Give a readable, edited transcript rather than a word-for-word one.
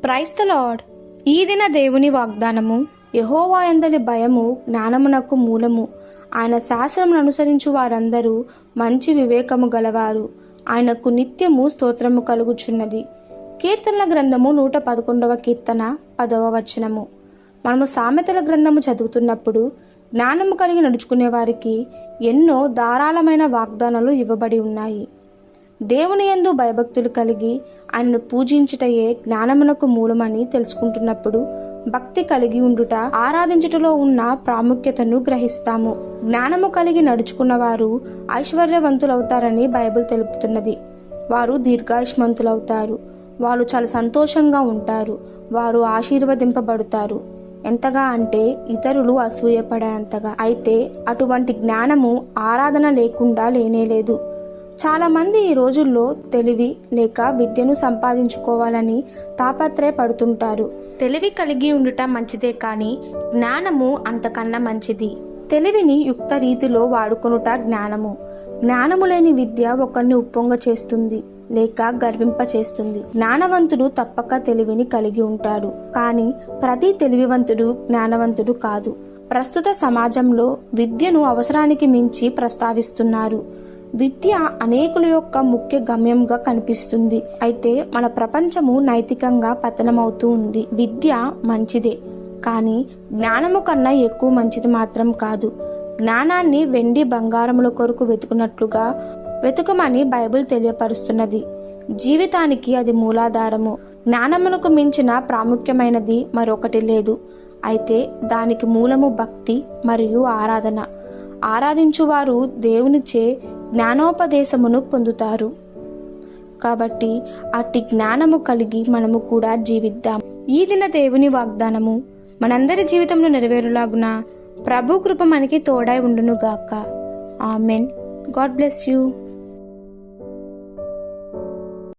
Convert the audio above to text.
Praise the lord. ఈ దిన దేవుని వాగ్దానము. యెహోవా యందలి భయము జ్ఞానమునకు మూలము. ఆయన శాస్త్రమును అనుసరించు వారందరూ మంచి వివేకము గలవారు. ఆయనకు నిత్యము స్తోత్రము కలుగుచున్నది. కీర్తనల గ్రంథము 111వ కీర్తన 10వ వచనము. మనము సామెతల గ్రంథము చదువుతున్నప్పుడు జ్ఞానము కలిగి నడుచుకునే వారికి ఎన్నో ధారాళమైన వాగ్దానాలు ఇవ్వబడి ఉన్నాయి. దేవుని యందు భయభక్తులు కలిగి ఆయనను పూజించుటయే జ్ఞానమునకు మూలమని తెలుసుకుంటున్నప్పుడు భక్తి కలిగి ఉండుట, ఆరాధించుటలో ఉన్న ప్రాముఖ్యతను గ్రహిస్తాము. జ్ఞానము కలిగి నడుచుకున్న వారు ఐశ్వర్యవంతులవుతారని బైబిల్ తెలుపుతున్నది. వారు దీర్ఘాయుష్మంతులవుతారు. వారు చాలా సంతోషంగా ఉంటారు. వారు ఆశీర్వదింపబడతారు. ఎంతగా అంటే ఇతరులు అసూయపడేంతగా. అయితే అటువంటి జ్ఞానము ఆరాధన లేకుండా లేనేలేదు. చాలామంది ఈ రోజుల్లో తెలివి లేక విద్యను సంపాదించుకోవాలని తాపత్రయపడుతుంటారు. తెలివి కలిగి ఉండుట మంచిదే, కానీ జ్ఞానము అంతకన్నా మంచిది. తెలివిని యుక్త రీతిలో వాడుకొనుట జ్ఞానము. జ్ఞానము లేని విద్య ఒకరిని ఉప్పొంగ చేస్తుంది లేక గర్వింప చేస్తుంది. జ్ఞానవంతుడు తప్పక తెలివిని కలిగి ఉంటాడు, కానీ ప్రతి తెలివివంతుడు జ్ఞానవంతుడు కాదు. ప్రస్తుత సమాజంలో విద్యను అవసరానికి మించి ప్రస్తావిస్తున్నారు. విద్య అనేకుల యొక్క ముఖ్య గమ్యంగా కనిపిస్తుంది. అయితే మన ప్రపంచము నైతికంగా పతనమవుతూ ఉంది. విద్య మంచిదే, కానీ జ్ఞానము కన్నా ఎక్కువ మంచిది మాత్రం కాదు. జ్ఞానాన్ని వెండి బంగారముల కొరకు వెతుకున్నట్లుగా వెతుకమని బైబిల్ తెలియపరుస్తున్నది. జీవితానికి అది మూలాధారము. జ్ఞానమునకు మించిన ప్రాముఖ్యమైనది మరొకటి లేదు. అయితే దానికి మూలము భక్తి మరియు ఆరాధన. ఆరాధించువారు దేవునిచే జ్ఞానోపదేశమును పొందుతారు. కాబట్టి అట్టి జ్ఞానము కలిగి మనము కూడా జీవిద్దాం. ఈ దిన దేవుని వాగ్దానము మనందరి జీవితంలో నెరవేరులాగున ప్రభు కృప మనకి తోడై ఉండును గాక. ఆమెన్. God bless you.